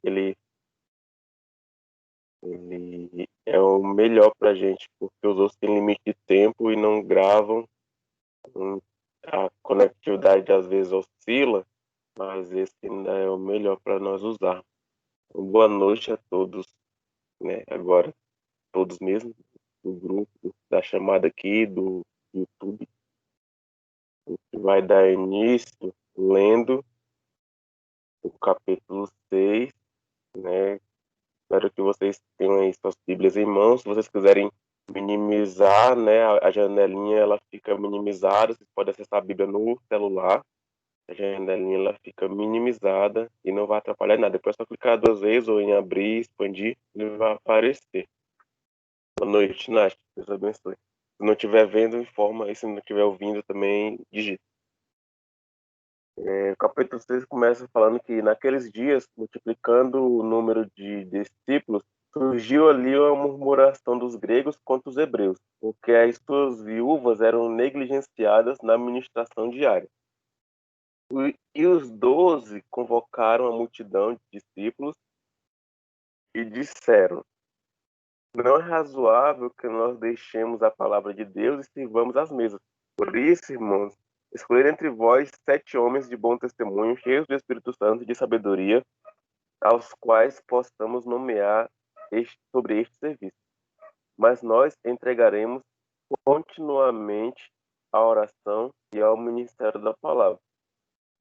ele é o melhor para a gente, porque os outros têm limite de tempo e não gravam. A conectividade às vezes oscila, mas esse ainda é o melhor para nós usar. Boa noite a todos, né? Agora, todos mesmo, do grupo, da chamada aqui, do YouTube. A gente vai dar início lendo o capítulo 6, né? Espero que vocês tenham aí suas Bíblias em mãos. Se vocês quiserem minimizar, né, a janelinha ela fica minimizada. Vocês podem acessar a Bíblia no celular. A janelinha ela fica minimizada e não vai atrapalhar nada. Depois é só clicar 2 vezes ou em abrir, expandir, ele vai aparecer. Boa noite, Nath. Deus abençoe. Se não estiver vendo, informa. E se não estiver ouvindo, também digita. O capítulo 6 começa falando que naqueles dias, multiplicando o número de discípulos, surgiu ali uma murmuração dos gregos contra os hebreus, porque as suas viúvas eram negligenciadas na administração diária. E os 12 convocaram a multidão de discípulos e disseram: não é razoável que nós deixemos a palavra de Deus e sirvamos as mesas. Por isso, irmãos, escolher entre vós 7 homens de bom testemunho, cheios do Espírito Santo e de sabedoria, aos quais possamos nomear sobre este serviço. Mas nós entregaremos continuamente à oração e ao ministério da palavra.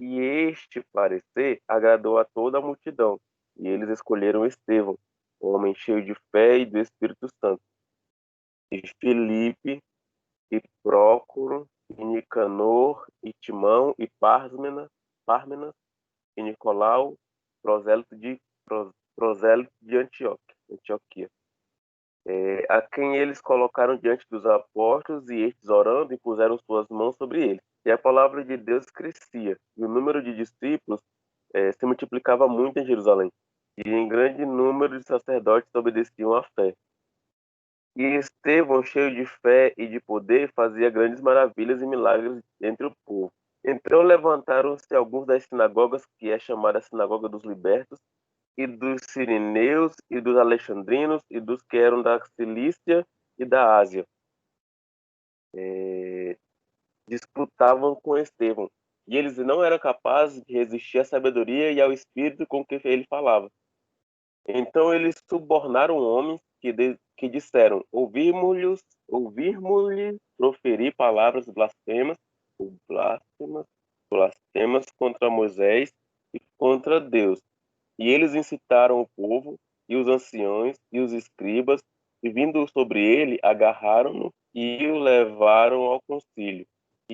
E este parecer agradou a toda a multidão, e eles escolheram Estevão, homem cheio de fé e do Espírito Santo, e Filipe, e Prócoro, e Nicanor, e Timão, e Pármenas, e Nicolau, prosélito de Antioquia, a quem eles colocaram diante dos apóstolos, e estes, orando, impuseram suas mãos sobre eles. E a palavra de Deus crescia, e o número de discípulos se multiplicava muito em Jerusalém, e em grande número de sacerdotes obedeciam à fé. E Estevão, cheio de fé e de poder, fazia grandes maravilhas e milagres entre o povo. Então levantaram-se alguns das sinagogas, que é chamada Sinagoga dos Libertos, e dos Sirineus, e dos Alexandrinos, e dos que eram da Cilícia e da Ásia. Disputavam com Estevão, e eles não eram capazes de resistir à sabedoria e ao espírito com que ele falava. Então eles subornaram homens que disseram: ouvirmos-lhe proferir palavras blasfemas contra Moisés e contra Deus. E eles incitaram o povo, e os anciões, e os escribas, e vindo sobre ele, agarraram-no e o levaram ao concílio.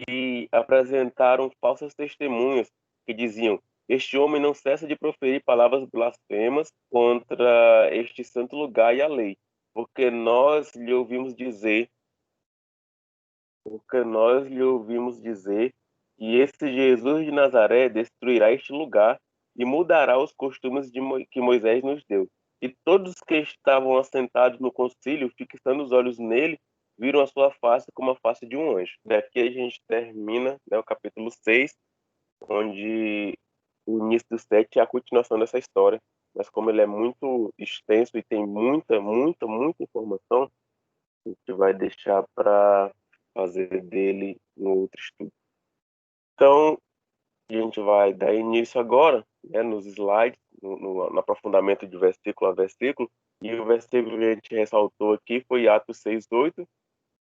E apresentaram falsas testemunhas, que diziam: este homem não cessa de proferir palavras blasfemas contra este santo lugar e a lei, porque nós lhe ouvimos dizer que esse Jesus de Nazaré destruirá este lugar e mudará os costumes que Moisés nos deu. E todos que estavam assentados no concílio, fixando os olhos nele, viram a sua face como a face de um anjo. Daqui a gente termina, né, o capítulo 6, onde o início do 7 é a continuação dessa história. Mas como ele é muito extenso e tem muita, muita, muita informação, a gente vai deixar para fazer dele um outro estudo. Então, a gente vai dar início agora, né, nos slides, no aprofundamento de versículo a versículo, e o versículo que a gente ressaltou aqui foi Atos 6:8,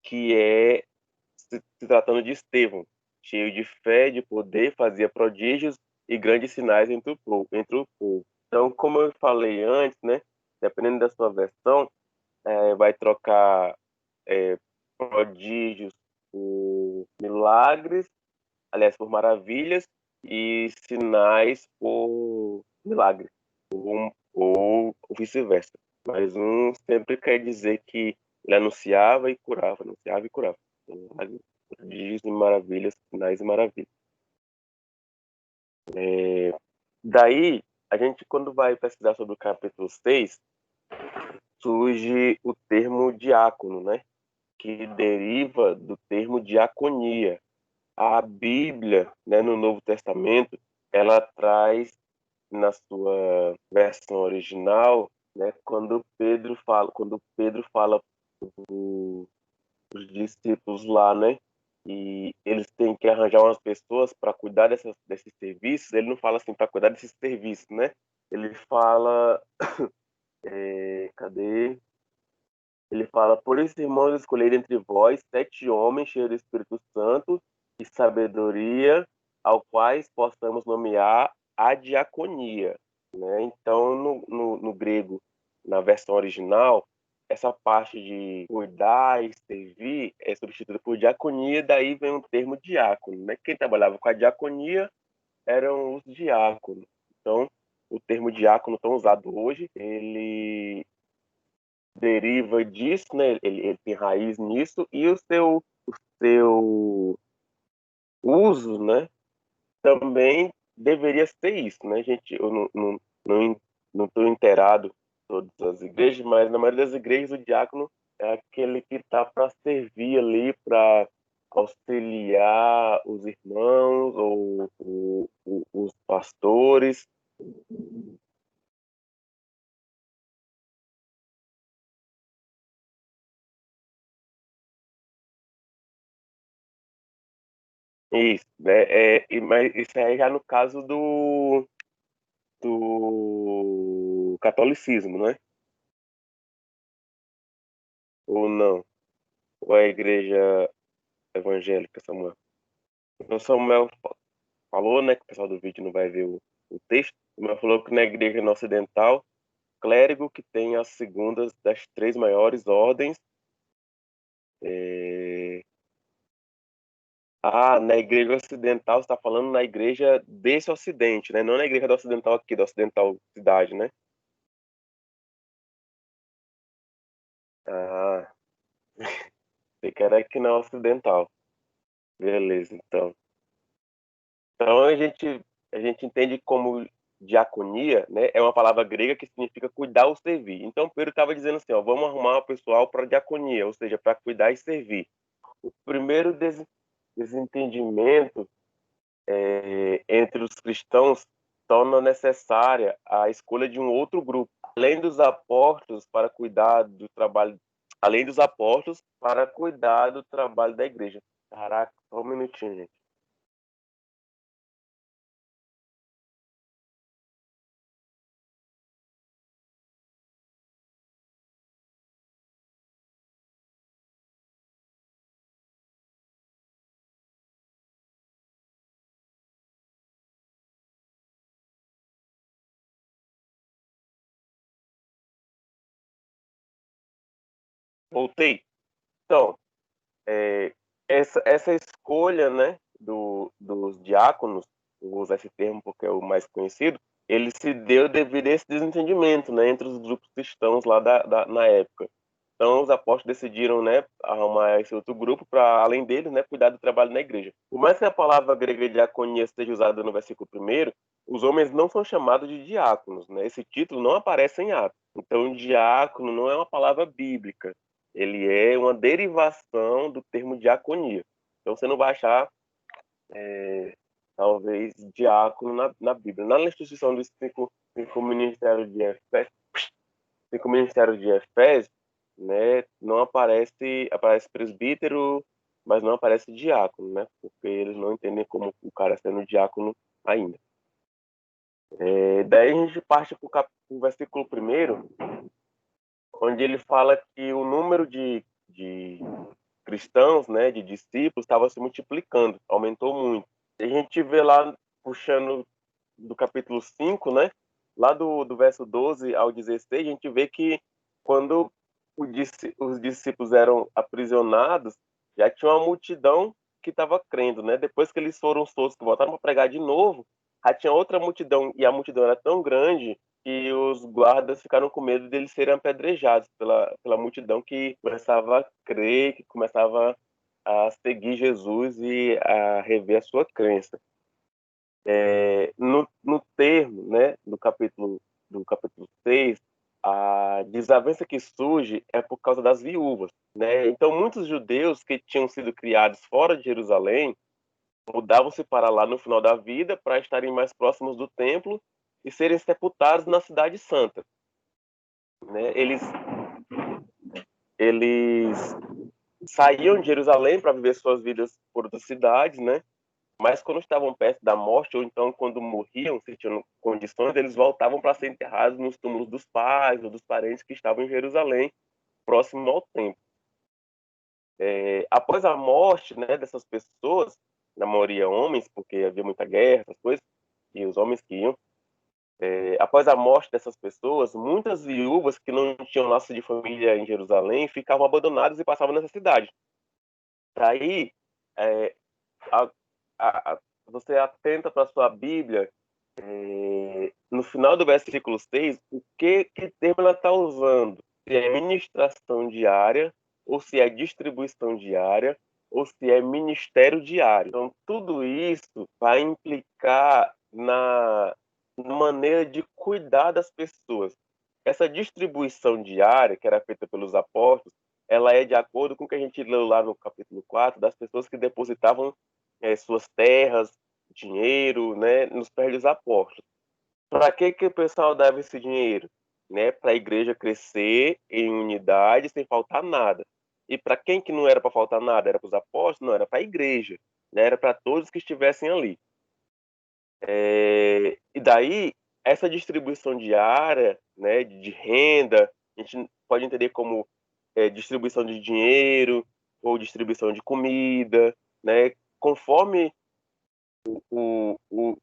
que é se tratando de Estevão, cheio de fé, de poder, fazia prodígios e grandes sinais entre o povo. Então, como eu falei antes, né, dependendo da sua versão, vai trocar prodígios por milagres, aliás, por maravilhas, e sinais por milagres, ou vice-versa. Mas um sempre quer dizer que ele anunciava e curava, anunciava e curava. Milagres, prodígios e maravilhas, sinais e maravilhas. Daí, a gente, quando vai pesquisar sobre o capítulo 6, surge o termo diácono, né? Que deriva do termo diaconia. A Bíblia, né, no Novo Testamento, ela traz na sua versão original, né, quando Pedro fala os discípulos lá, né, e eles têm que arranjar umas pessoas para cuidar desses serviços, ele não fala assim, para cuidar desses serviços, né? Ele fala, cadê? Ele fala, por isso, irmãos, escolher entre vós 7 homens cheios do Espírito Santo e sabedoria, ao quais possamos nomear a diaconia, né? Então, no grego, na versão original, essa parte de cuidar e servir é substituída por diaconia, daí vem o termo diácono, né? Quem trabalhava com a diaconia eram os diáconos. Então, o termo diácono tão usado hoje, ele deriva disso, né? Ele tem raiz nisso, e o seu uso, né? Também deveria ser isso, né? Gente, eu não estou inteirado em todas as igrejas, mas na maioria das igrejas o diácono é aquele que está para servir ali, para auxiliar os irmãos ou os pastores. Isso, né? Mas isso aí já no caso do catolicismo, né? Ou não? Ou é a igreja evangélica, Samuel? Então, Samuel falou, né, que o pessoal do vídeo não vai ver o texto, mas falou que na igreja no ocidental, clérigo que tem as segundas das 3 maiores ordens. é, na igreja ocidental, você está falando na igreja desse ocidente, né? Não na igreja do ocidental aqui, do ocidental cidade, né? Ah, você quer aqui na ocidental. Beleza, então. Então a gente entende como diaconia, né, é uma palavra grega que significa cuidar ou servir. Então Pedro estava dizendo assim, ó, vamos arrumar o pessoal para diaconia, ou seja, para cuidar e servir. O primeiro desentendimento entre os cristãos torna necessária a escolha de um outro grupo, além dos apóstolos para cuidar do trabalho, além dos apóstolos para cuidar do trabalho da igreja. Caraca, só um minutinho, gente. Voltei. Então, essa escolha, né, dos diáconos, eu vou usar esse termo porque é o mais conhecido, ele se deu devido a esse desentendimento, né, entre os grupos cristãos lá na época. Então, os apóstolos decidiram, né, arrumar esse outro grupo para, além deles, né, cuidar do trabalho na igreja. Por mais que a palavra grega diaconia esteja usada no versículo primeiro, os homens não são chamados de diáconos, né? Esse título não aparece em Atos. Então, diácono não é uma palavra bíblica. Ele é uma derivação do termo diaconia. Então, você não vai achar, talvez, diácono na Bíblia. Na instituição dos cinco ministérios de Efésios, né, não aparece presbítero, mas não aparece diácono, né? Porque eles não entendem como o cara sendo diácono ainda. Daí a gente parte para o versículo primeiro, onde ele fala que o número de cristãos, né, de discípulos, estava se multiplicando, aumentou muito. E a gente vê lá, puxando do capítulo 5, né, lá do verso 12 ao 16, a gente vê que quando os discípulos eram aprisionados, já tinha uma multidão que estava crendo, né? Depois que eles foram soltos, que voltaram para pregar de novo, já tinha outra multidão, e a multidão era tão grande que os guardas ficaram com medo deles serem apedrejados pela multidão que começava a crer, que começava a seguir Jesus e a rever a sua crença. No termo, né, do capítulo 6, a desavença que surge é por causa das viúvas, né? Então, muitos judeus que tinham sido criados fora de Jerusalém mudavam-se para lá no final da vida para estarem mais próximos do templo e serem sepultados na Cidade Santa. Né? Eles saíam de Jerusalém para viver suas vidas por outras cidades, né? Mas quando estavam perto da morte, ou então quando morriam, se tinham condições, eles voltavam para ser enterrados nos túmulos dos pais ou dos parentes que estavam em Jerusalém, próximo ao templo. Após a morte, né, dessas pessoas, na maioria homens, porque havia muita guerra, essas coisas, e os homens que iam, após a morte dessas pessoas, muitas viúvas que não tinham laço de família em Jerusalém ficavam abandonadas e passavam necessidade. Daí, é, a, você atenta para a sua Bíblia, no final do versículo 6, que termo ela está usando? Se é ministração diária, ou se é distribuição diária, ou se é ministério diário. Então, tudo isso vai implicar na maneira de cuidar das pessoas. Essa distribuição diária, que era feita pelos apóstolos, ela é de acordo com o que a gente leu lá no capítulo 4, das pessoas que depositavam suas terras, dinheiro, né, nos pés dos apóstolos. Para que o pessoal dava esse dinheiro? Né, para a igreja crescer em unidade sem faltar nada. E para quem que não era para faltar nada? Era para os apóstolos? Não, era para a igreja. Né, era para todos que estivessem ali. E daí, essa distribuição diária, né, de renda, a gente pode entender como distribuição de dinheiro ou distribuição de comida, né, conforme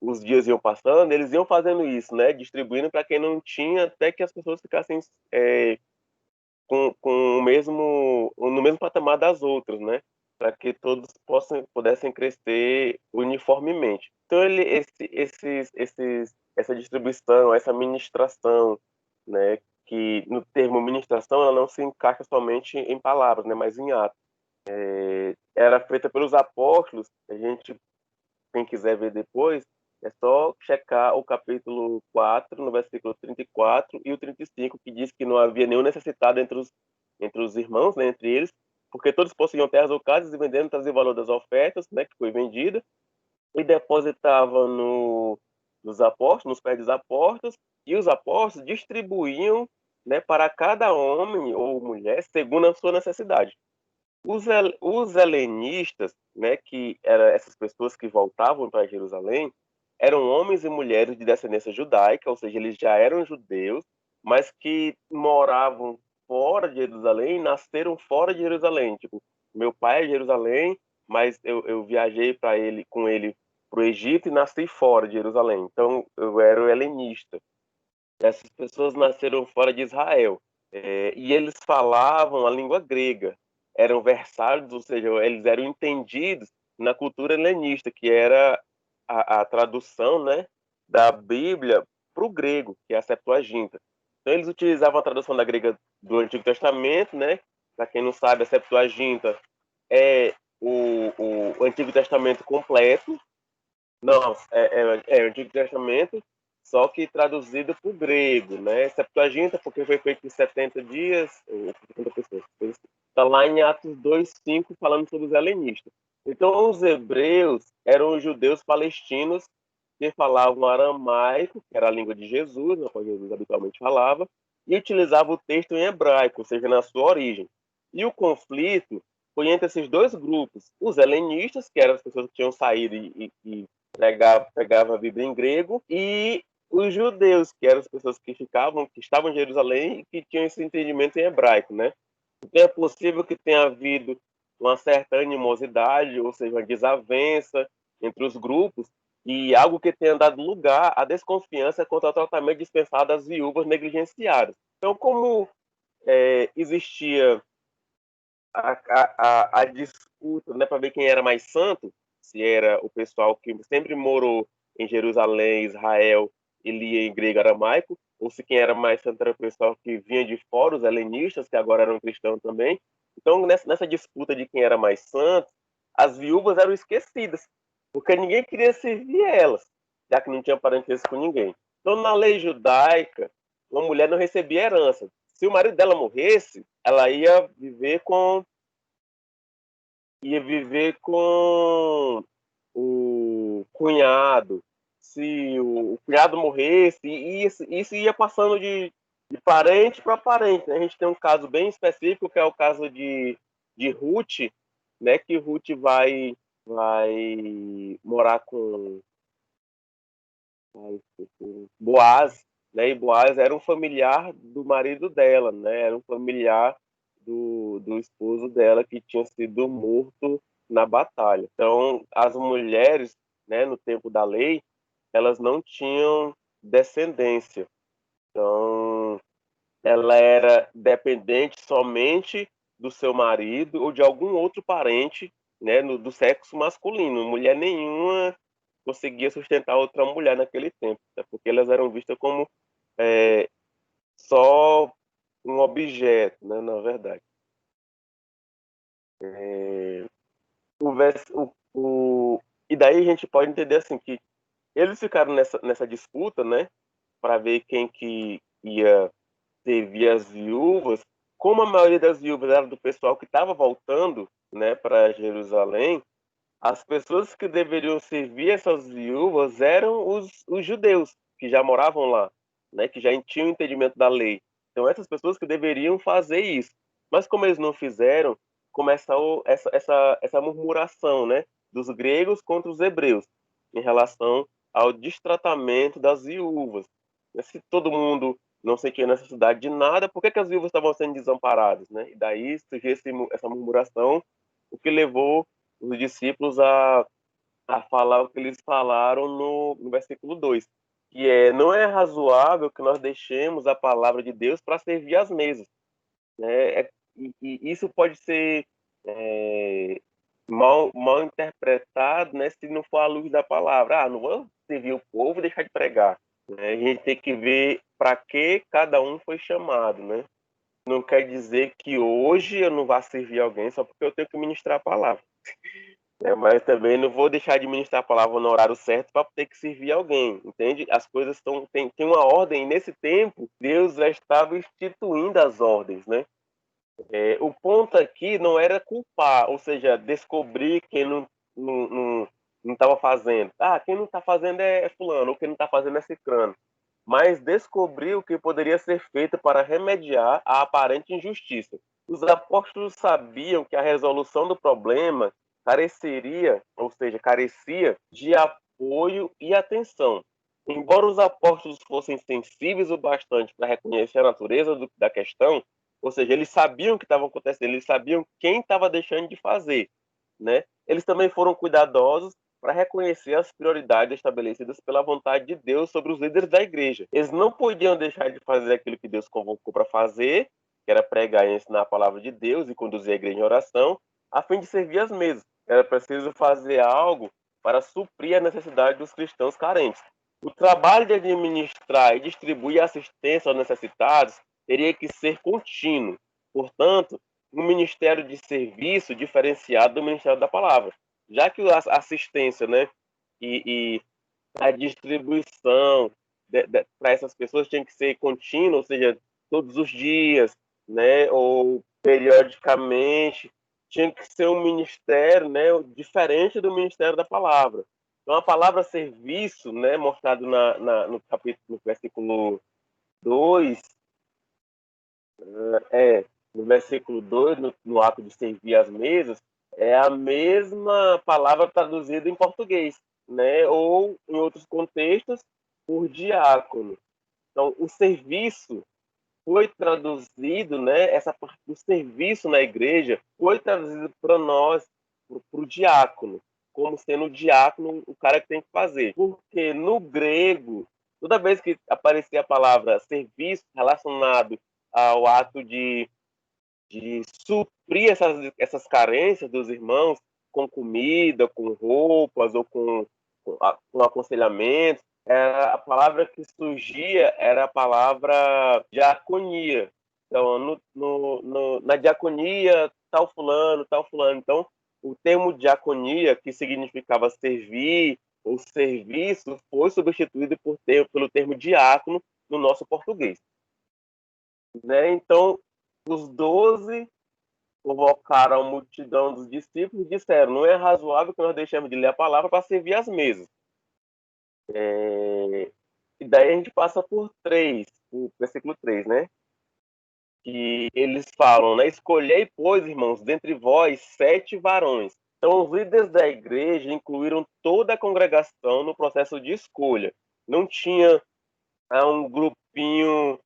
os dias iam passando, eles iam fazendo isso, né? Distribuindo para quem não tinha, até que as pessoas ficassem com no mesmo patamar das outras, né? Para que todos pudessem crescer uniformemente. Então, essa distribuição, essa ministração, né? Que no termo ministração ela não se encaixa somente em palavras, né? Mas em atos. Era feita pelos apóstolos. A gente, quem quiser ver depois, é só checar o capítulo 4, no versículo 34 e o 35, que diz que não havia nenhum necessitado entre os irmãos, né, entre eles, porque todos possuíam terras ou casas e vendendo traziam o valor das ofertas, né, que foi vendida, e depositavam nos apóstolos, nos pés dos apóstolos, e os apóstolos distribuíam, né, para cada homem ou mulher segundo a sua necessidade. Os helenistas, né, que eram essas pessoas que voltavam para Jerusalém, eram homens e mulheres de descendência judaica, ou seja, eles já eram judeus, mas que moravam fora de Jerusalém, nasceram fora de Jerusalém. Tipo, meu pai é de Jerusalém, mas eu viajei com ele para o Egito e nasci fora de Jerusalém. Então, eu era o helenista. Essas pessoas nasceram fora de Israel. E eles falavam a língua grega. Eram versálios, ou seja, eles eram entendidos na cultura helenista, que era a tradução, né, da Bíblia para o grego, que é a Septuaginta. Então, eles utilizavam a tradução da grega do Antigo Testamento, né? Para quem não sabe, a Septuaginta é o Antigo Testamento completo. Não, é o Antigo Testamento, só que traduzido para o grego, né? Septuaginta, porque foi feito em 70 dias, ou 70 pessoas. Está lá em Atos 2:5, falando sobre os helenistas. Então, os hebreus eram os judeus palestinos que falavam aramaico, que era a língua de Jesus, a qual Jesus habitualmente falava, e utilizavam o texto em hebraico, ou seja, na sua origem. E o conflito foi entre esses dois grupos, os helenistas, que eram as pessoas que tinham saído e pegava a Bíblia em grego, e os judeus, que eram as pessoas que estavam em Jerusalém e que tinham esse entendimento em hebraico, né? Então é possível que tenha havido uma certa animosidade, ou seja, uma desavença entre os grupos, e algo que tenha dado lugar à desconfiança quanto ao tratamento dispensado às viúvas negligenciadas. Então, como existia a disputa, né, para ver quem era mais santo, se era o pessoal que sempre morou em Jerusalém, Israel, e lia em grego aramaico, ou se quem era mais santo era o pessoal que vinha de fora, os helenistas, que agora eram cristãos também. Então, nessa disputa de quem era mais santo, as viúvas eram esquecidas, porque ninguém queria servir elas, já que não tinha parentesco com ninguém. Então, na lei judaica, uma mulher não recebia herança. Se o marido dela morresse, ela ia viver com o cunhado. se o cunhado morresse, e isso ia passando de parente para parente, né? A gente tem um caso bem específico, que é o caso de Ruth, né? Que Ruth vai morar com Boaz, né? E Boaz era um familiar do marido dela, né? Era um familiar do esposo dela que tinha sido morto na batalha. Então, as mulheres, né, no tempo da lei, elas não tinham descendência. Então, ela era dependente somente do seu marido ou de algum outro parente, né, do sexo masculino. Mulher nenhuma conseguia sustentar outra mulher naquele tempo, né, porque elas eram vistas como é, só um objeto, né, na verdade. É, e daí a gente pode entender assim que eles ficaram nessa disputa, né, para ver quem que ia servir as viúvas. Como a maioria das viúvas era do pessoal que estava voltando, né, para Jerusalém, as pessoas que deveriam servir essas viúvas eram os judeus que já moravam lá, né, que já tinham entendimento da lei. Então essas pessoas que deveriam fazer isso. Mas como eles não fizeram, começou essa murmuração, né, dos gregos contra os hebreus em relação ao destratamento das viúvas. Se todo mundo não sentia necessidade de nada, por que as viúvas estavam sendo desamparadas, né? E daí surgiu essa murmuração, o que levou os discípulos a falar o que eles falaram no versículo 2, que não é razoável que nós deixemos a palavra de Deus para servir às mesas, né? E isso pode ser é, mal interpretado, né, se não for à luz da palavra. Não vou servir o povo e deixar de pregar, né? A gente tem que ver para que cada um foi chamado, né? Não quer dizer que hoje eu não vá servir alguém só porque eu tenho que ministrar a palavra. Mas também não vou deixar de ministrar a palavra no horário certo para ter que servir alguém, entende? As coisas tem uma ordem. Nesse tempo, Deus já estava instituindo as ordens, né? O ponto aqui não era culpar, ou seja, descobrir quem não estava fazendo. Quem não está fazendo é fulano, ou quem não está fazendo é cicrano. Mas descobrir o que poderia ser feito para remediar a aparente injustiça. Os apóstolos sabiam que a resolução do problema careceria, ou seja, carecia de apoio e atenção. Embora os apóstolos fossem sensíveis o bastante para reconhecer a natureza da questão, ou seja, eles sabiam o que estava acontecendo, eles sabiam quem estava deixando de fazer, né? Eles também foram cuidadosos para reconhecer as prioridades estabelecidas pela vontade de Deus sobre os líderes da igreja. Eles não podiam deixar de fazer aquilo que Deus convocou para fazer, que era pregar e ensinar a palavra de Deus e conduzir a igreja em oração, a fim de servir as mesas. Era preciso fazer algo para suprir a necessidade dos cristãos carentes. O trabalho de administrar e distribuir assistência aos necessitados teria que ser contínuo. Portanto, um ministério de serviço diferenciado do ministério da palavra, já que a assistência, né, e a distribuição para essas pessoas tinha que ser contínua, ou seja, todos os dias, né, ou periodicamente, tinha que ser um ministério, né, diferente do ministério da palavra. Então, a palavra serviço, né, mostrado no capítulo, no versículo 2, no versículo 2, no ato de servir as mesas, é a mesma palavra traduzida em português, né? Ou, em outros contextos, por diácono. Então, o serviço foi traduzido, né? Essa parte do serviço na igreja foi traduzido para nós, para o diácono, como sendo o diácono o cara que tem que fazer. Porque no grego, toda vez que aparecia a palavra serviço relacionado ao ato de suprir essas carências dos irmãos com comida, com roupas ou com aconselhamento. A palavra que surgia era a palavra diaconia. Então, na diaconia, tal fulano, tal fulano. Então, o termo diaconia, que significava servir ou serviço, foi substituído pelo termo diácono no nosso português. Né? Então, os 12 convocaram a multidão dos discípulos e disseram: não é razoável que nós deixemos de ler a palavra para servir as mesas. E daí a gente passa por 3, o versículo 3, né? Que eles falam, né? Escolhei, pois, irmãos, dentre vós 7 varões. Então, os líderes da igreja incluíram toda a congregação no processo de escolha. Não tinha um grupinho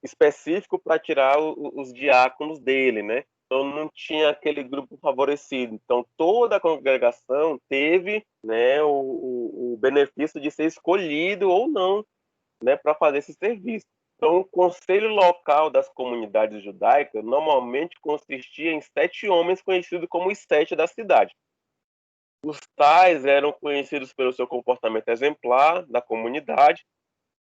específico para tirar os diáconos dele, né? Então não tinha aquele grupo favorecido. Então toda a congregação teve, né, o benefício de ser escolhido ou não, né, para fazer esse serviço. Então o conselho local das comunidades judaicas normalmente consistia em 7 homens conhecidos como os 7 da cidade. Os tais eram conhecidos pelo seu comportamento exemplar da comunidade.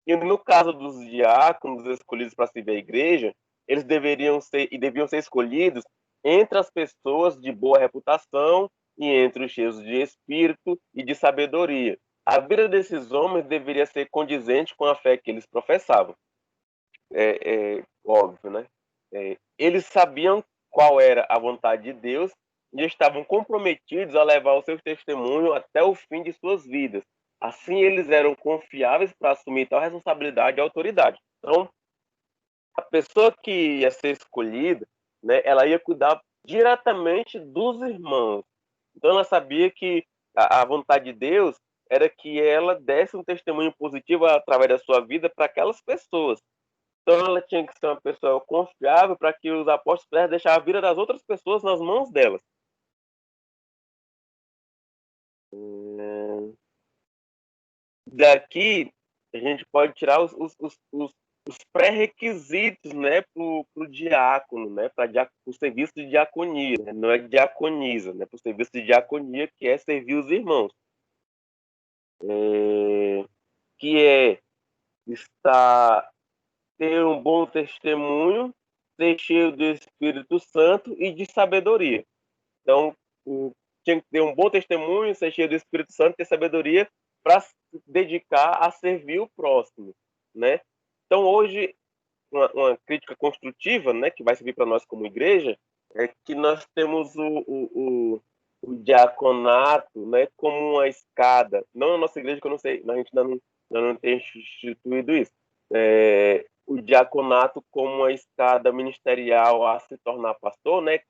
E no caso dos diáconos escolhidos para servir a igreja, eles deviam ser escolhidos entre as pessoas de boa reputação e entre os cheios de espírito e de sabedoria. A vida desses homens deveria ser condizente com a fé que eles professavam. Óbvio, né? Eles sabiam qual era a vontade de Deus e estavam comprometidos a levar o seu testemunho até o fim de suas vidas. Assim, eles eram confiáveis para assumir tal responsabilidade e autoridade. Então, a pessoa que ia ser escolhida, né, ela ia cuidar diretamente dos irmãos. Então, ela sabia que a vontade de Deus era que ela desse um testemunho positivo através da sua vida para aquelas pessoas. Então, ela tinha que ser uma pessoa confiável para que os apóstolos pudessem deixar a vida das outras pessoas nas mãos delas. Daqui, a gente pode tirar os pré-requisitos, né, para o diácono, né, para o serviço de diaconia, né, não é diaconisa, né, para o serviço de diaconia, que é servir os irmãos, que é estar, ter um bom testemunho, ser cheio do Espírito Santo e de sabedoria. Então, tinha que ter um bom testemunho, ser cheio do Espírito Santo, ter sabedoria para se dedicar a servir o próximo, né? Então, hoje, uma crítica construtiva, né, que vai servir para nós como igreja, é que nós temos o diaconato, né, como uma escada. Não na nossa igreja, que eu não sei, a gente ainda não tem instituído isso. O diaconato como uma escada ministerial a se tornar pastor, né,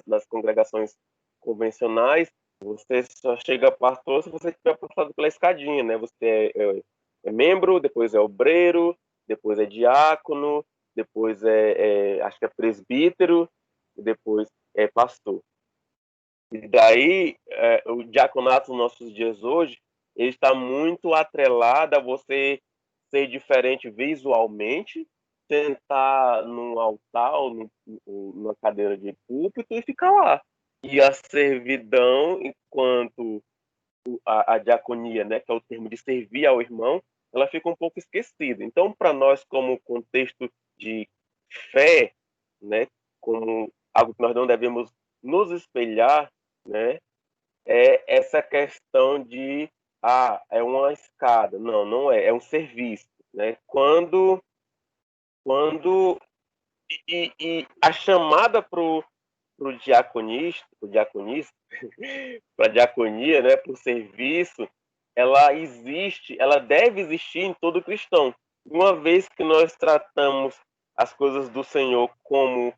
nas congregações convencionais, você só chega pastor se você tiver passado pela escadinha, né? Você é membro, depois é obreiro, depois é diácono, depois acho que é presbítero, e depois é pastor. E daí, o diaconato nos nossos dias hoje, ele está muito atrelado a você ser diferente visualmente, sentar num altar ou numa cadeira de púlpito e ficar lá. E a servidão, enquanto a diaconia, né, que é o termo de servir ao irmão, ela fica um pouco esquecida. Então, para nós, como contexto de fé, né, como algo que nós não devemos nos espelhar, né, é essa questão de é uma escada. Não, não é, é um serviço, né? Quando e a chamada pro diaconista, para diaconia, né, para o serviço, ela existe, ela deve existir em todo cristão. Uma vez que nós tratamos as coisas do Senhor como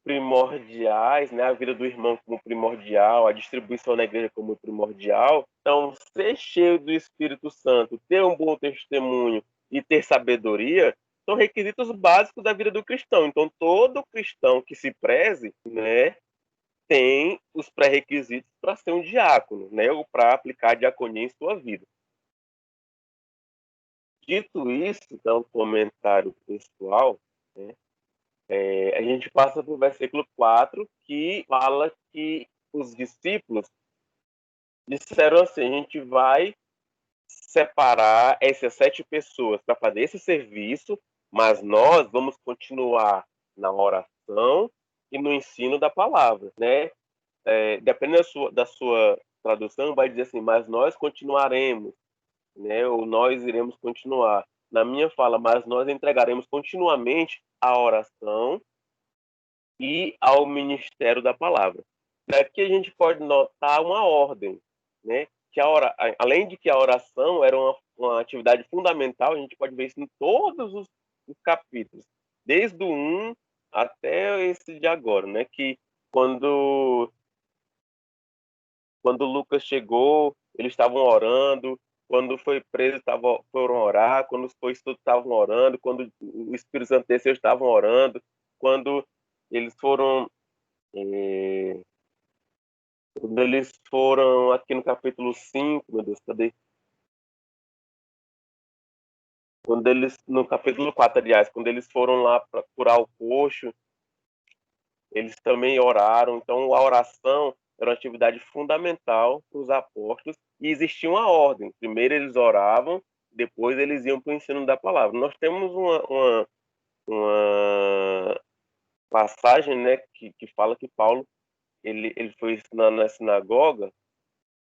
primordiais, né, a vida do irmão como primordial, a distribuição na igreja como primordial, então ser cheio do Espírito Santo, ter um bom testemunho e ter sabedoria são requisitos básicos da vida do cristão. Então todo cristão que se preze, né, tem os pré-requisitos para ser um diácono, né, ou para aplicar a diaconia em sua vida. Dito isso, então, um comentário pessoal, né, a gente passa para o versículo 4, que fala que os discípulos disseram assim: a gente vai separar essas 7 pessoas para fazer esse serviço, mas nós vamos continuar na oração e no ensino da palavra, né? Dependendo da sua tradução, vai dizer assim: mas nós continuaremos, né? Ou nós iremos continuar. Na minha fala, mas nós entregaremos continuamente a oração e ao ministério da palavra. Daqui a gente pode notar uma ordem, né? além de que a oração era uma atividade fundamental, a gente pode ver isso em todos os capítulos, desde o 1 até esse de agora, né? Que quando, quando Lucas chegou, eles estavam orando, quando foi preso, foram orar, quando foi expulso, estavam orando, quando o Espírito Santo desceu, estavam orando, quando eles foram. eh, Quando eles foram aqui no capítulo 5, meu Deus, cadê? No capítulo 4, aliás, quando eles foram lá para curar o coxo, eles também oraram. Então, a oração era uma atividade fundamental para os apóstolos e existia uma ordem. Primeiro eles oravam, depois eles iam para o ensino da palavra. Nós temos uma passagem, né, que fala que Paulo ele foi ensinar na sinagoga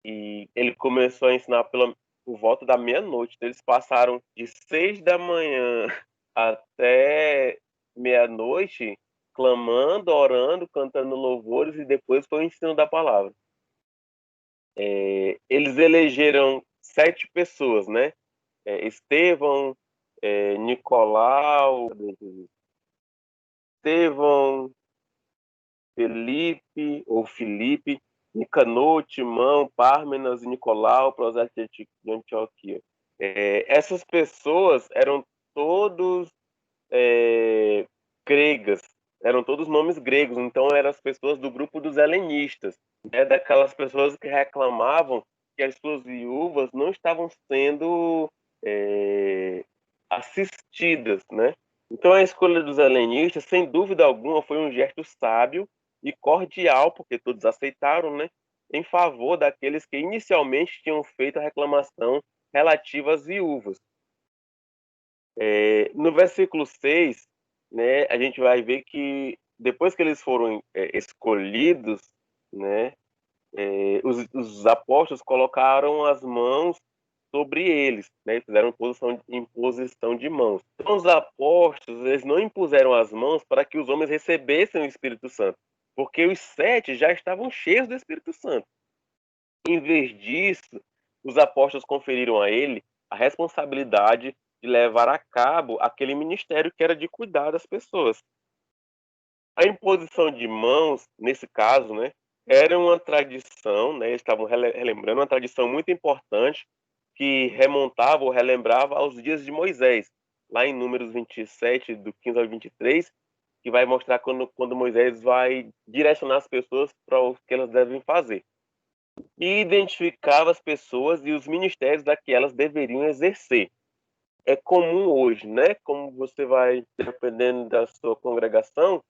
e ele começou a ensinar por volta da meia-noite. Então, eles passaram de 6 da manhã até meia-noite clamando, orando, cantando louvores e depois foi o ensino da palavra. Eles elegeram 7 pessoas, né? Estevão, Nicolau, Estevão, Felipe, Nicanor, Timão, Pármenas e Nicolau, prosélito de Antioquia. Essas pessoas eram todos gregas, eram todos nomes gregos, então eram as pessoas do grupo dos helenistas, né, daquelas pessoas que reclamavam que as suas viúvas não estavam sendo assistidas, né? Então a escolha dos helenistas, sem dúvida alguma, foi um gesto sábio e cordial, porque todos aceitaram, né, em favor daqueles que inicialmente tinham feito a reclamação relativa às viúvas. No versículo 6, né, a gente vai ver que depois que eles foram escolhidos, né, os apóstolos colocaram as mãos sobre eles, né, fizeram imposição de mãos. Então, os apóstolos eles não impuseram as mãos para que os homens recebessem o Espírito Santo, porque os 7 já estavam cheios do Espírito Santo. Em vez disso, os apóstolos conferiram a ele a responsabilidade de levar a cabo aquele ministério que era de cuidar das pessoas. A imposição de mãos, nesse caso, né, era uma tradição, né, eles estavam relembrando uma tradição muito importante que remontava ou relembrava aos dias de Moisés, lá em Números 27, do 15 ao 23, que vai mostrar quando Moisés vai direcionar as pessoas para o que elas devem fazer e identificava as pessoas e os ministérios da que elas deveriam exercer. É comum hoje, né? Como você vai, dependendo da sua congregação,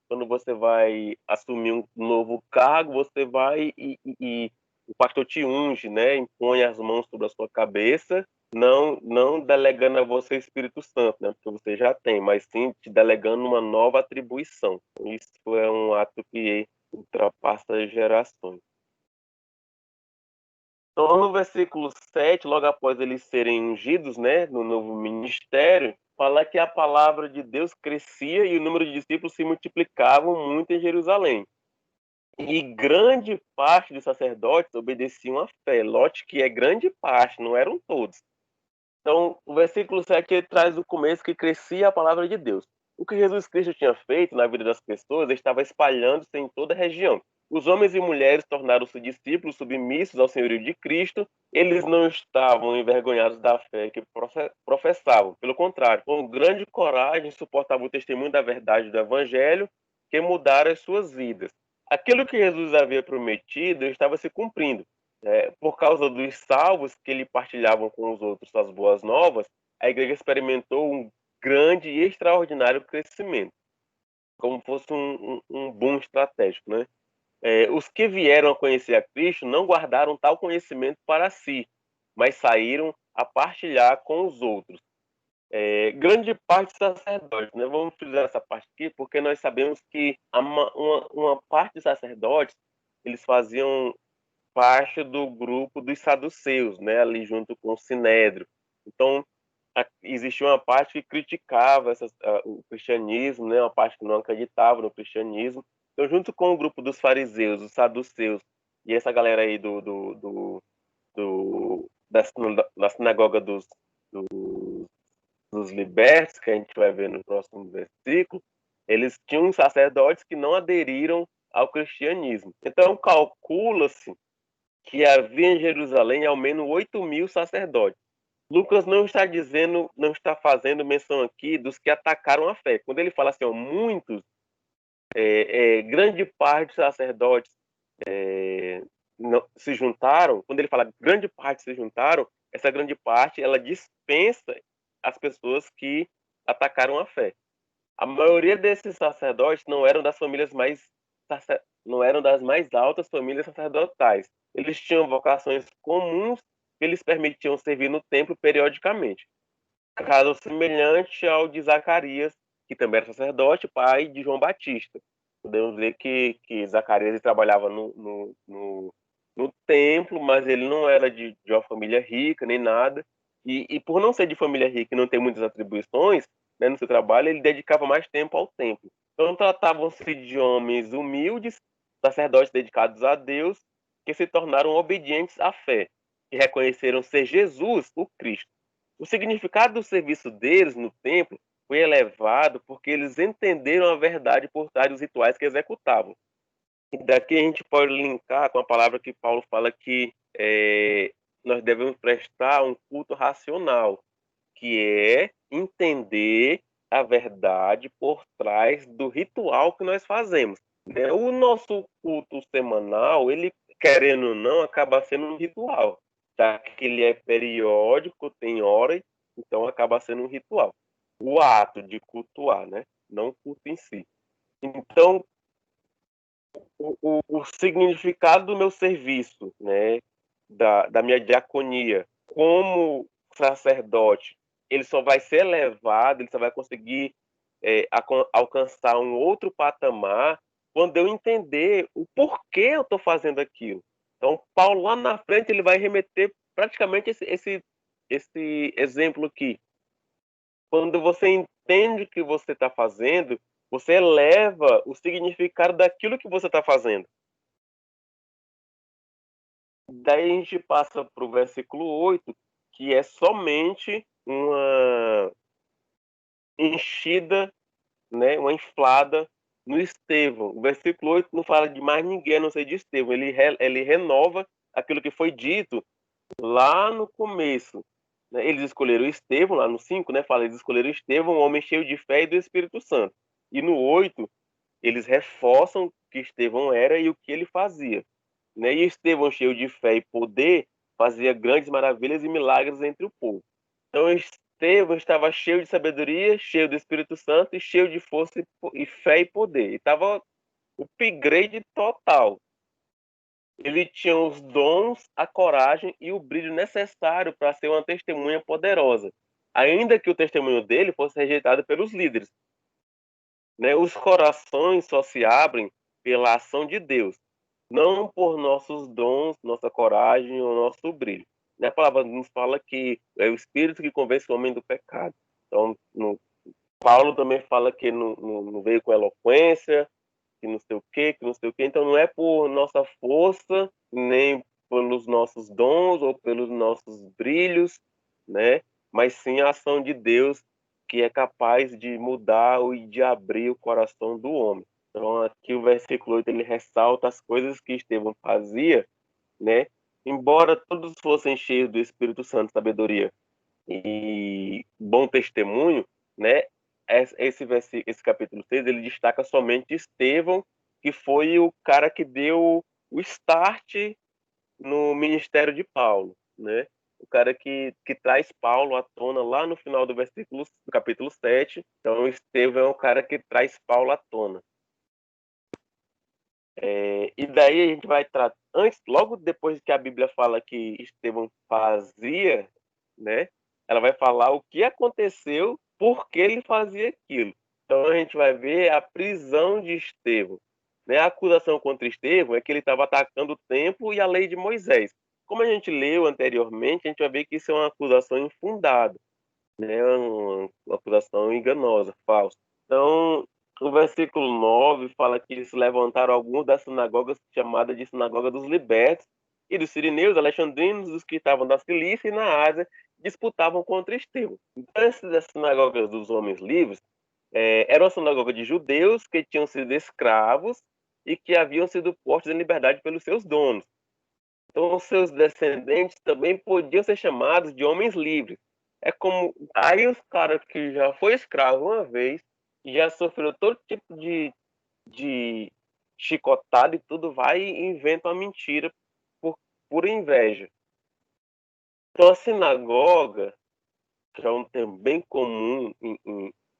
quando você vai assumir um novo cargo, você vai e o pastor te unge, né? Impõe as mãos sobre a sua cabeça, não delegando a você o Espírito Santo, né? Porque você já tem, mas sim te delegando uma nova atribuição. Isso é um ato que ultrapassa gerações. Então, no versículo 7, logo após eles serem ungidos, né, no novo ministério, fala que a palavra de Deus crescia e o número de discípulos se multiplicavam muito em Jerusalém. E grande parte dos sacerdotes obedeciam à fé. Lote que é grande parte, não eram todos. Então, o versículo 7 ele traz o começo que crescia a palavra de Deus. O que Jesus Cristo tinha feito na vida das pessoas estava espalhando-se em toda a região. Os homens e mulheres tornaram-se discípulos submissos ao senhorio de Cristo. Eles não estavam envergonhados da fé que professavam. Pelo contrário, com grande coragem suportavam o testemunho da verdade do Evangelho que mudaram as suas vidas. Aquilo que Jesus havia prometido estava se cumprindo. Por causa dos salvos que ele partilhavam com os outros as boas novas, a igreja experimentou um grande e extraordinário crescimento, como fosse um boom estratégico, né? Os que vieram a conhecer a Cristo não guardaram tal conhecimento para si, mas saíram a partilhar com os outros. Grande parte dos sacerdotes, né? Vamos frisar essa parte aqui, porque nós sabemos que uma parte dos sacerdotes eles faziam parte do grupo dos saduceus, né, ali junto com o Sinédrio. Então, existia uma parte que criticava o cristianismo, né, uma parte que não acreditava no cristianismo. Então, junto com o grupo dos fariseus, os saduceus e essa galera aí da sinagoga dos libertos, que a gente vai ver no próximo versículo, eles tinham sacerdotes que não aderiram ao cristianismo. Então, calcula-se que havia em Jerusalém ao menos 8.000 sacerdotes. Lucas não está dizendo, não está fazendo menção aqui dos que atacaram a fé. Quando ele fala assim, ó, muitos, grande parte dos sacerdotes não, se juntaram, quando ele fala grande parte se juntaram, essa grande parte ela dispensa as pessoas que atacaram a fé. A maioria desses sacerdotes não eram das famílias não eram das mais altas famílias sacerdotais. Eles tinham vocações comuns que eles permitiam servir no templo periodicamente. Caso semelhante ao de Zacarias, que também era sacerdote, pai de João Batista. Podemos ver que Zacarias trabalhava no templo, mas ele não era de uma família rica, nem nada. E por não ser de família rica e não ter muitas atribuições, né, no seu trabalho, ele dedicava mais tempo ao templo. Então tratavam-se de homens humildes, sacerdotes dedicados a Deus, que se tornaram obedientes à fé, que reconheceram ser Jesus o Cristo. O significado do serviço deles no templo foi elevado porque eles entenderam a verdade por trás dos rituais que executavam. E daqui a gente pode linkar com a palavra que Paulo fala que nós devemos prestar um culto racional, que é entender a verdade por trás do ritual que nós fazemos. O nosso culto semanal, ele, querendo ou não, acaba sendo um ritual, já que ele é periódico, tem hora, então acaba sendo um ritual. O ato de cultuar, né? Não o culto em si. Então, o significado do meu serviço, né? Da minha diaconia, como sacerdote, ele só vai ser elevado, ele só vai conseguir alcançar um outro patamar quando eu entender o porquê eu estou fazendo aquilo. Então, Paulo, lá na frente, ele vai remeter praticamente esse exemplo aqui. Quando você entende o que você está fazendo, você eleva o significado daquilo que você está fazendo. Daí a gente passa para o versículo 8, que é somente uma enchida, né, uma inflada no Estevão. O versículo 8 não fala de mais ninguém, a não ser de Estevão. Ele renova aquilo que foi dito lá no começo. Né? Eles escolheram Estevão, lá no 5, né, fala, eles escolheram Estevão, um homem cheio de fé e do Espírito Santo. E no 8, eles reforçam o que Estevão era e o que ele fazia. Né? E Estevão, cheio de fé e poder, fazia grandes maravilhas e milagres entre o povo. Então, Estevão estava cheio de sabedoria, cheio do Espírito Santo e cheio de força e fé e poder. E estava o upgrade total. Ele tinha os dons, a coragem e o brilho necessário para ser uma testemunha poderosa, ainda que o testemunho dele fosse rejeitado pelos líderes. Né? Os corações só se abrem pela ação de Deus, não por nossos dons, nossa coragem ou nosso brilho. Né? A palavra nos fala que é o Espírito que convence o homem do pecado. Então, Paulo também fala que não veio com eloquência, que não sei o quê, que não sei o quê. Então, não é por nossa força, nem pelos nossos dons ou pelos nossos brilhos, né? Mas sim a ação de Deus que é capaz de mudar e de abrir o coração do homem. Então, aqui o versículo 8 ele ressalta as coisas que Estevão fazia, né? Embora todos fossem cheios do Espírito Santo, sabedoria e bom testemunho, né? Esse capítulo 6 ele destaca somente Estevão, que foi o cara que deu o start no ministério de Paulo, né? O cara que traz Paulo à tona lá no final do capítulo 7. Então, Estevão é o cara que traz Paulo à tona. E daí a gente vai tratar, logo depois que a Bíblia fala que Estevão fazia, né? Ela vai falar o que aconteceu, por que ele fazia aquilo. Então a gente vai ver a prisão de Estevão. Né? A acusação contra Estevão é que ele estava atacando o templo e a lei de Moisés. Como a gente leu anteriormente, a gente vai ver que isso é uma acusação infundada, né? Uma acusação enganosa, falsa. Então, o versículo 9 fala que se levantaram alguns das sinagogas chamada de Sinagoga dos Libertos e dos sirineus, alexandrinos, os que estavam na Cilícia e na Ásia, disputavam contra Estevão. Então, essas sinagogas dos homens livres era uma sinagoga de judeus que tinham sido escravos e que haviam sido postos em liberdade pelos seus donos. Então, os seus descendentes também podiam ser chamados de homens livres. É como aí os caras que já foi escravo uma vez, já sofreu todo tipo de chicotada e tudo, vai e inventa uma mentira por inveja. Então, a sinagoga, que é um termo bem comum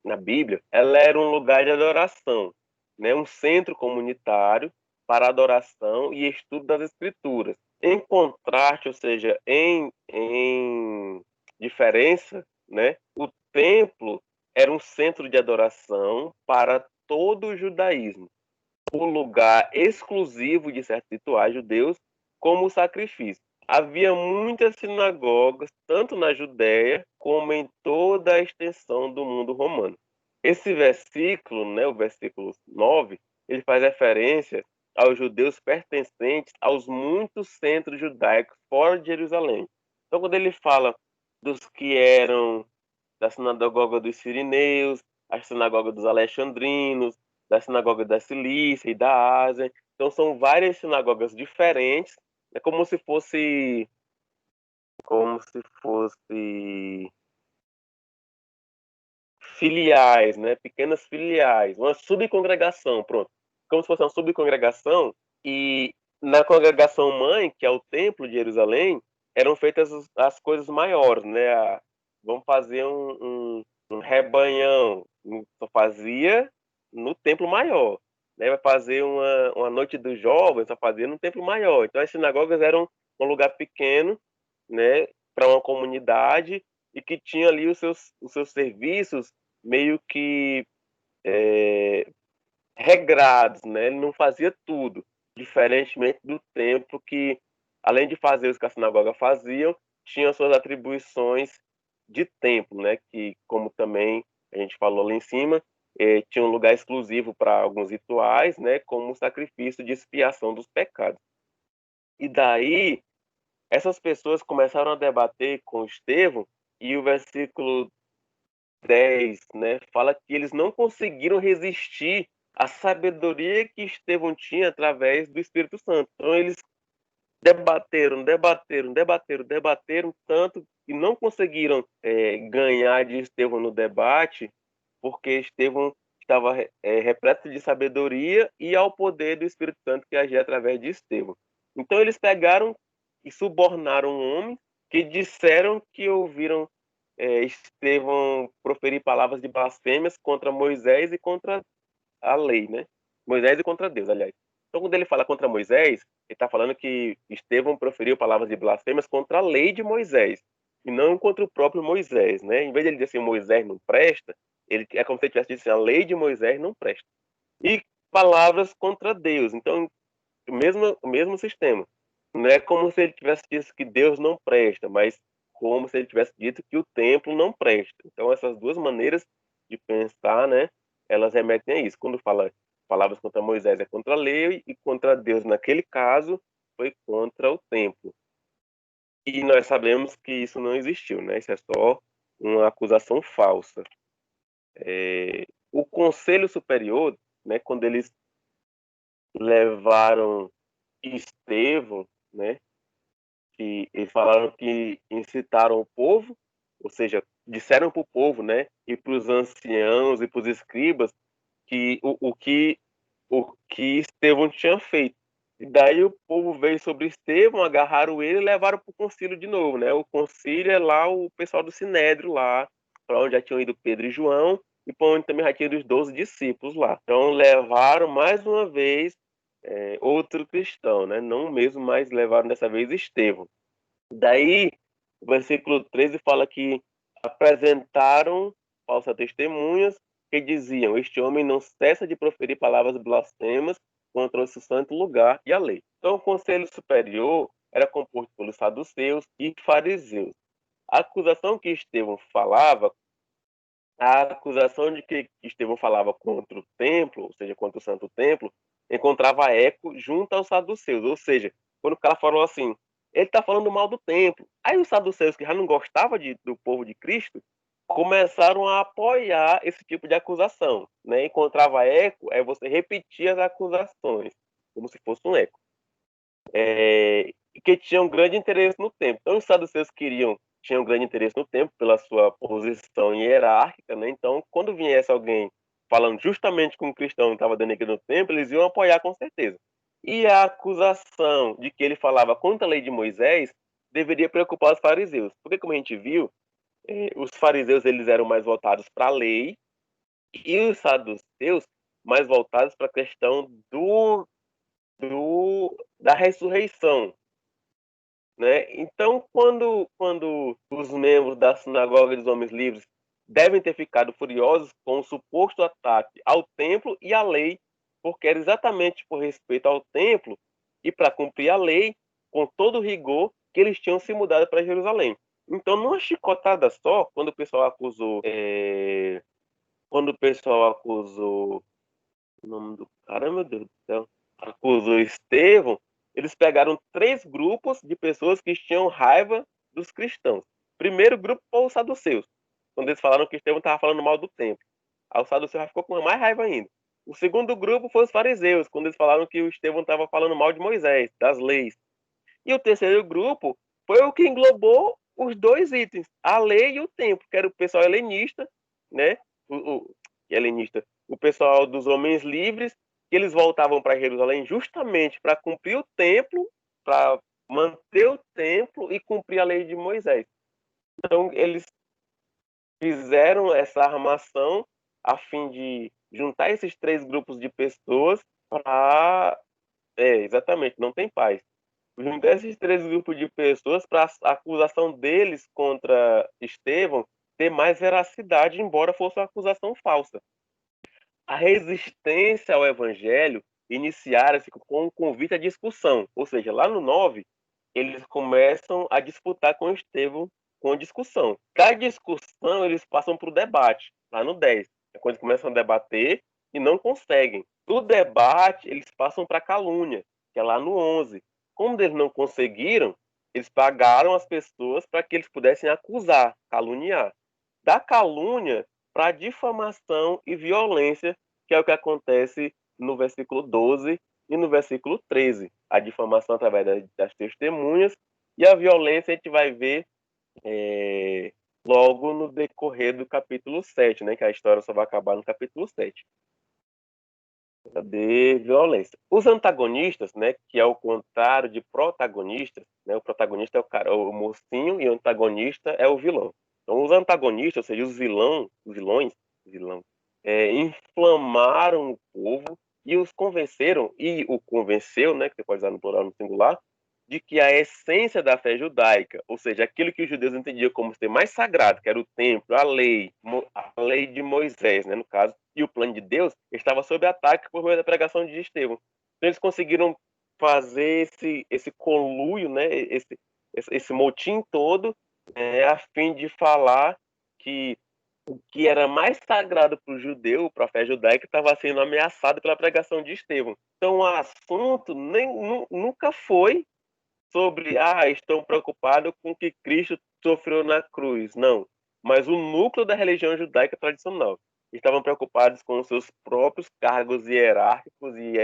na Bíblia, ela era um lugar de adoração, né? Um centro comunitário para adoração e estudo das Escrituras. Em contraste, ou seja, em diferença, né? O templo era um centro de adoração para todo o judaísmo, um lugar exclusivo de certos rituais judeus, como o sacrifício. Havia muitas sinagogas, tanto na Judéia como em toda a extensão do mundo romano. Esse versículo, né, o versículo 9, ele faz referência aos judeus pertencentes aos muitos centros judaicos fora de Jerusalém. Então, quando ele fala dos que eram da sinagoga dos sirineus, a sinagoga dos alexandrinos, da sinagoga da Cilícia e da Ásia. Então são várias sinagogas diferentes, é como se fosse filiais, né? Pequenas filiais, uma subcongregação, pronto. Como se fosse uma subcongregação e na congregação mãe, que é o templo de Jerusalém, eram feitas as coisas maiores, né? Vamos fazer um rebanhão, só fazia no templo maior, né? Vai fazer uma noite dos jovens, só fazia no templo maior. Então as sinagogas eram um lugar pequeno, né? Para uma comunidade e que tinha ali os seus serviços meio que regrados, né? Ele não fazia tudo, diferentemente do templo que, além de fazer os que a sinagoga faziam, tinha suas atribuições de templo, né? Que, como também a gente falou lá em cima, tinha um lugar exclusivo para alguns rituais, né? Como o sacrifício de expiação dos pecados. E daí, essas pessoas começaram a debater com Estevão, e o versículo 10, né, fala que eles não conseguiram resistir à sabedoria que Estevão tinha através do Espírito Santo. Então eles debateram, debateram, debateram, debateram tanto que não conseguiram ganhar de Estevão no debate, porque Estevão estava repleto de sabedoria e ao poder do Espírito Santo que agia através de Estevão. Então eles pegaram e subornaram um homem que disseram que ouviram Estevão proferir palavras de blasfêmias contra Moisés e contra a lei, né? Moisés e contra Deus, aliás. Então, quando ele fala contra Moisés, ele está falando que Estevão proferiu palavras de blasfêmias contra a lei de Moisés, e não contra o próprio Moisés, né? Em vez de ele dizer assim, Moisés não presta, ele é como se ele tivesse dito assim, a lei de Moisés não presta. E palavras contra Deus. Então, o mesmo sistema. Não é como se ele tivesse dito que Deus não presta, mas como se ele tivesse dito que o templo não presta. Então, essas duas maneiras de pensar, né, elas remetem a isso. Quando fala palavras contra Moisés é contra a lei e contra Deus, naquele caso, foi contra o templo. E nós sabemos que isso não existiu, né? Isso é só uma acusação falsa. O Conselho Superior, né, quando eles levaram Estevão, né, que eles falaram que incitaram o povo, ou seja, disseram para o povo, né, e para os anciãos e para os escribas que o que Estevão tinha feito. E daí o povo veio sobre Estevão, agarraram ele e levaram para o concílio de novo, né? O concílio é lá o pessoal do Sinédrio lá, para onde já tinham ido Pedro e João e para onde também já tinham ido os 12 discípulos lá. Então levaram mais uma vez outro cristão, né? Não o mesmo, mas levaram dessa vez Estevão. Daí, o versículo 13 fala que apresentaram falsas testemunhas que diziam: Este homem não cessa de proferir palavras blasfemas contra o santo lugar e a lei. Então, o conselho superior era composto pelos saduceus e fariseus. A acusação que Estevão falava, a acusação de que Estevão falava contra o templo, ou seja, contra o santo templo, encontrava eco junto aos saduceus, ou seja, quando o cara falou assim, ele está falando mal do templo. Aí os saduceus, que já não gostavam do povo de Cristo, começaram a apoiar esse tipo de acusação, né? Encontrava eco, é você repetir as acusações, como se fosse um eco. Que tinham grande interesse no templo. Então, os saduceus tinham grande interesse no templo pela sua posição hierárquica, né? Então, quando viesse alguém falando justamente como o cristão estava dando aqui no templo, eles iam apoiar com certeza. E a acusação de que ele falava contra a lei de Moisés deveria preocupar os fariseus, porque como a gente viu, os fariseus eles eram mais voltados para a lei e os saduceus mais voltados para a questão da ressurreição, né? Então, quando os membros da sinagoga dos homens livres devem ter ficado furiosos com o suposto ataque ao templo e à lei, porque era exatamente por respeito ao templo e para cumprir a lei com todo o rigor que eles tinham se mudado para Jerusalém. Então, numa chicotada só, quando o pessoal acusou o nome do cara, meu Deus do céu, acusou Estevão, eles pegaram três grupos de pessoas que tinham raiva dos cristãos. Primeiro grupo foi os saduceus, quando eles falaram que Estevão estava falando mal do templo. Aí o saduceu já ficou com mais raiva ainda. O segundo grupo foi os fariseus, quando eles falaram que o Estevão estava falando mal de Moisés, das leis. E o terceiro grupo foi o que englobou os dois itens, a lei e o templo, que era o pessoal helenista, né? Helenista, o pessoal dos homens livres, que eles voltavam para Jerusalém justamente para cumprir o templo, para manter o templo e cumprir a lei de Moisés. Então, eles fizeram essa armação a fim de juntar esses três grupos de pessoas para. Exatamente, não tem paz. Juntar esses três grupos de pessoas para a acusação deles contra Estevão ter mais veracidade, embora fosse uma acusação falsa. A resistência ao evangelho iniciara-se com um convite à discussão, ou seja, lá no 9, eles começam a disputar com Estevão com discussão. Da discussão, eles passam para o debate, lá no 10. É quando eles começam a debater e não conseguem. Do debate, eles passam para a calúnia, que é lá no 11. Como eles não conseguiram, eles pagaram as pessoas para que eles pudessem acusar, caluniar. Da calúnia para difamação e violência, que é o que acontece no versículo 12 e no versículo 13. A difamação através das testemunhas e a violência a gente vai ver logo no decorrer do capítulo 7, né, que a história só vai acabar no capítulo 7. De violência. Os antagonistas, né, que é o contrário de protagonistas, né, o protagonista é o cara, o mocinho, e o antagonista é o vilão. Então, os antagonistas, ou seja, vilões, inflamaram o povo e os convenceram, e o convenceu, né, que você pode usar no plural no singular, de que a essência da fé judaica, ou seja, aquilo que os judeus entendiam como ser mais sagrado, que era o templo, a lei de Moisés, né, no caso, e o plano de Deus, estava sob ataque por meio da pregação de Estevão. Então eles conseguiram fazer esse conluio, né, esse motim todo, a fim de falar que o que era mais sagrado para o judeu, para a fé judaica, estava sendo ameaçado pela pregação de Estevão. Então o assunto nunca foi sobre, estão preocupados com o que Cristo sofreu na cruz. Não. Mas o núcleo da religião judaica tradicional. Estavam preocupados com os seus próprios cargos hierárquicos e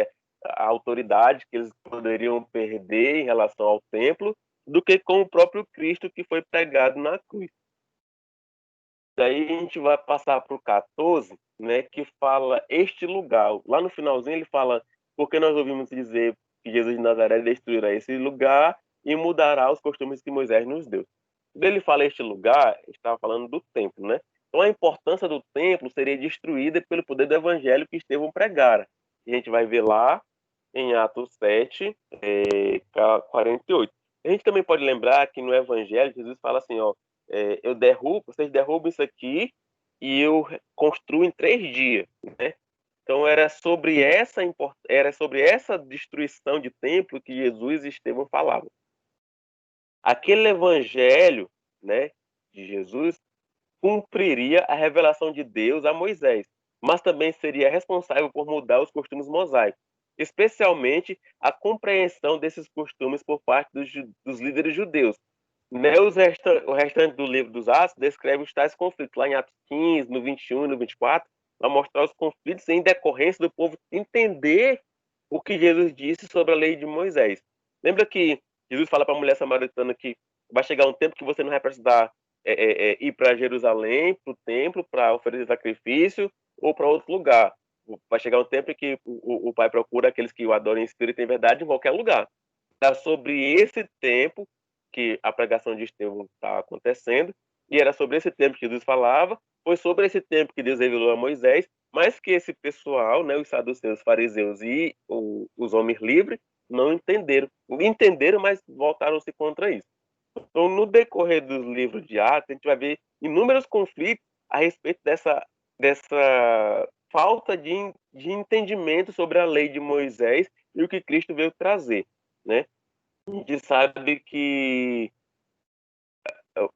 a autoridade que eles poderiam perder em relação ao templo, do que com o próprio Cristo que foi pregado na cruz. Daí a gente vai passar para o 14, né, que fala este lugar. Lá no finalzinho ele fala, porque nós ouvimos dizer que Jesus de Nazaré destruirá esse lugar e mudará os costumes que Moisés nos deu. Quando ele fala este lugar, ele estava falando do templo, né? Então a importância do templo seria destruída pelo poder do evangelho que Estevão pregara. E a gente vai ver lá em Atos 7, 48. A gente também pode lembrar que no evangelho Jesus fala assim, ó, vocês derrubam isso aqui e eu construo em 3 dias, né? Então era sobre essa destruição de templo que Jesus e Estevão falavam. Aquele evangelho, né, de Jesus cumpriria a revelação de Deus a Moisés, mas também seria responsável por mudar os costumes mosaicos. especialmente a compreensão desses costumes por parte dos líderes judeus. Né, o restante do livro dos Atos descreve os tais conflitos. Lá em Atos 15, no 21 e no 24, vai mostrar os conflitos em decorrência do povo entender o que Jesus disse sobre a lei de Moisés. Lembra que Jesus fala para a mulher samaritana que vai chegar um tempo que você não vai precisar ir para Jerusalém, para o templo, para oferecer sacrifício ou para outro lugar. Vai chegar um tempo em que o Pai procura aqueles que o adorem em espírito e em verdade em qualquer lugar. Tá sobre esse tempo que a pregação de Estevão está acontecendo, e era sobre esse tempo que Jesus falava, foi sobre esse tempo que Deus revelou a Moisés, mas que esse pessoal, né, os saduceus, fariseus e os homens livres, não entenderam. Entenderam, mas voltaram-se contra isso. Então, no decorrer dos livros de Atos, a gente vai ver inúmeros conflitos a respeito dessa falta de entendimento sobre a lei de Moisés e o que Cristo veio trazer, né? A gente sabe que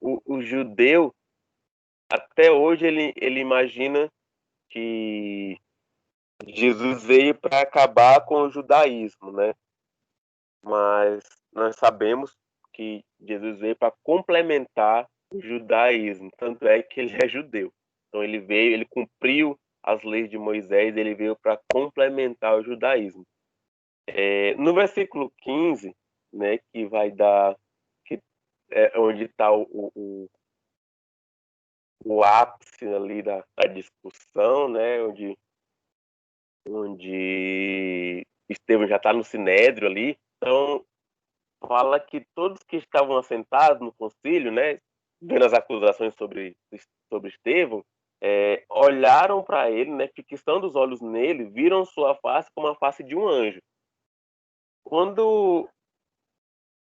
o judeu, até hoje, ele imagina que Jesus veio para acabar com o judaísmo, né? Mas nós sabemos que Jesus veio para complementar o judaísmo, tanto é que ele é judeu. Então ele veio, ele cumpriu as leis de Moisés, ele veio para complementar o judaísmo. No versículo 15, né, que vai dar, que é onde está o ápice ali da discussão, né, onde Estevão já está no sinédrio ali. Então, fala que todos que estavam assentados no concílio, né, vendo as acusações sobre Estevão, olharam para ele, né, fixando os olhos nele, viram sua face como a face de um anjo. Quando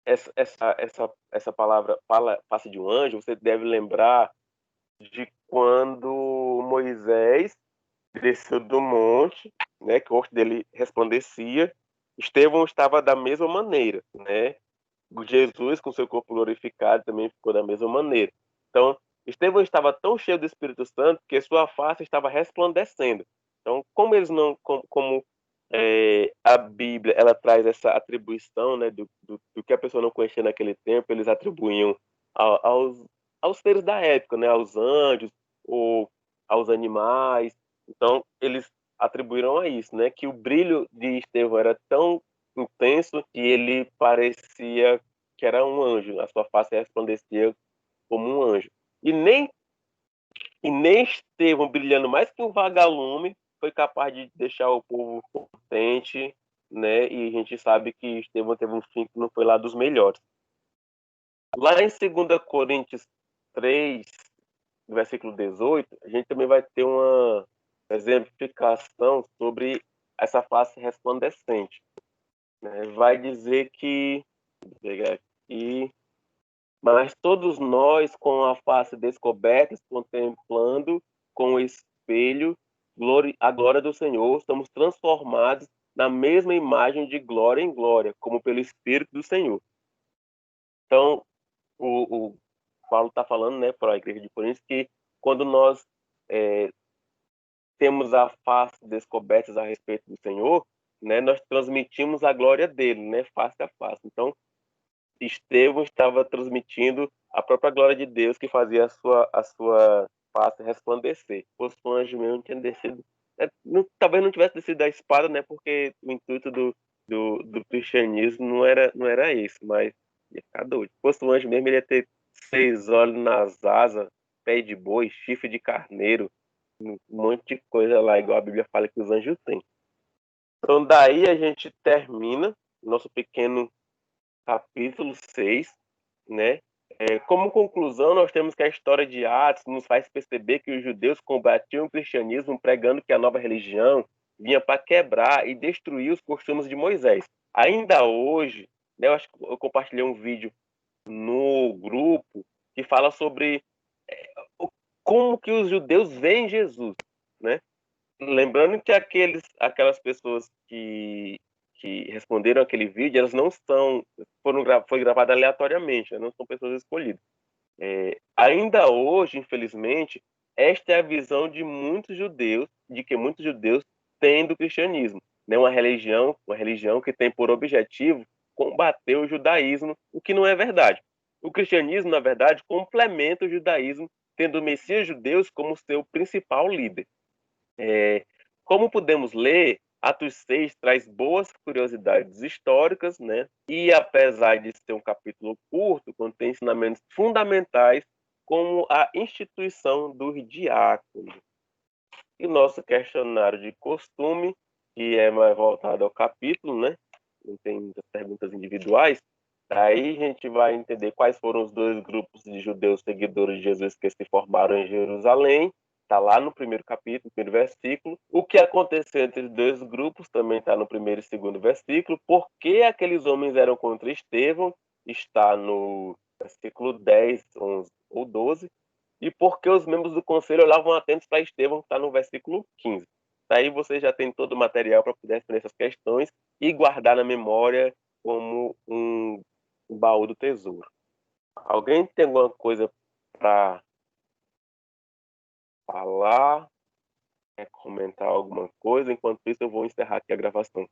essa palavra fala face de um anjo, você deve lembrar de quando Moisés desceu do monte, né, que o rosto dele resplandecia. Estevão estava da mesma maneira, né? Jesus, com seu corpo glorificado, também ficou da mesma maneira. Então, Estevão estava tão cheio do Espírito Santo que sua face estava resplandecendo. Então, como eles não, como a Bíblia ela traz essa atribuição, né, do que a pessoa não conhecia naquele tempo, eles atribuíam aos seres da época, né, aos anjos ou aos animais. Então, eles atribuíram a isso, né, que o brilho de Estevão era tão intenso que ele parecia que era um anjo, a sua face resplandecia como um anjo. E nem Estevão, brilhando mais que um vagalume, foi capaz de deixar o povo contente, né? E a gente sabe que Estevão teve um fim que não foi lá dos melhores. Lá em 2 Coríntios 3, versículo 18, a gente também vai ter uma exemplificação sobre essa face resplandecente, né? Vai dizer que, vou pegar aqui, mas todos nós, com a face descoberta, contemplando com o espelho a glória do Senhor, estamos transformados na mesma imagem de glória em glória, como pelo Espírito do Senhor. Então, o Paulo está falando, né, para a igreja de Corinto, que quando nós temos a face descoberta a respeito do Senhor, né, nós transmitimos a glória dele, né, face a face. Então, Estevão estava transmitindo a própria glória de Deus que fazia a sua face resplandecer. Se fosse um anjo mesmo, tinha descido. Talvez não tivesse descido da espada, né? Porque o intuito do cristianismo não era esse, mas ia ficar doido. Se fosse um anjo mesmo, ele ia ter 6 olhos nas asas, pé de boi, chifre de carneiro, um monte de coisa lá, igual a Bíblia fala que os anjos têm. Então, daí a gente termina nosso pequeno capítulo 6, né? Como conclusão, nós temos que a história de Atos nos faz perceber que os judeus combatiam o cristianismo pregando que a nova religião vinha para quebrar e destruir os costumes de Moisés. Ainda hoje, né, eu acho que eu compartilhei um vídeo no grupo que fala sobre como que os judeus veem Jesus, né? Lembrando que aquelas pessoas que responderam aquele vídeo, elas não são, foi gravado aleatoriamente, né? Não são pessoas escolhidas. Ainda hoje, infelizmente, esta é a visão de muitos judeus, de que muitos judeus têm do cristianismo. né, uma religião que tem por objetivo combater o judaísmo, o que não é verdade. O cristianismo, na verdade, complementa o judaísmo, tendo o Messias judeus como seu principal líder. Como podemos ler, Atos 6 traz boas curiosidades históricas, né? E apesar de ser um capítulo curto, contém ensinamentos fundamentais, como a instituição dos diáconos. E o nosso questionário de costume, que é mais voltado ao capítulo, né? Não tem muitas perguntas individuais. Aí a gente vai entender quais foram os dois grupos de judeus seguidores de Jesus que se formaram em Jerusalém. Está lá no primeiro capítulo, primeiro versículo. O que aconteceu entre os dois grupos também está no primeiro e segundo versículo. Por que aqueles homens eram contra Estevão? Está no versículo 10, 11 ou 12. E por que os membros do conselho olhavam atentos para Estevão? Está no versículo 15. Daí você já tem todo o material para poder responder essas questões e guardar na memória como um baú do tesouro. Alguém tem alguma coisa para falar? Quer comentar alguma coisa? Enquanto isso, eu vou encerrar aqui a gravação.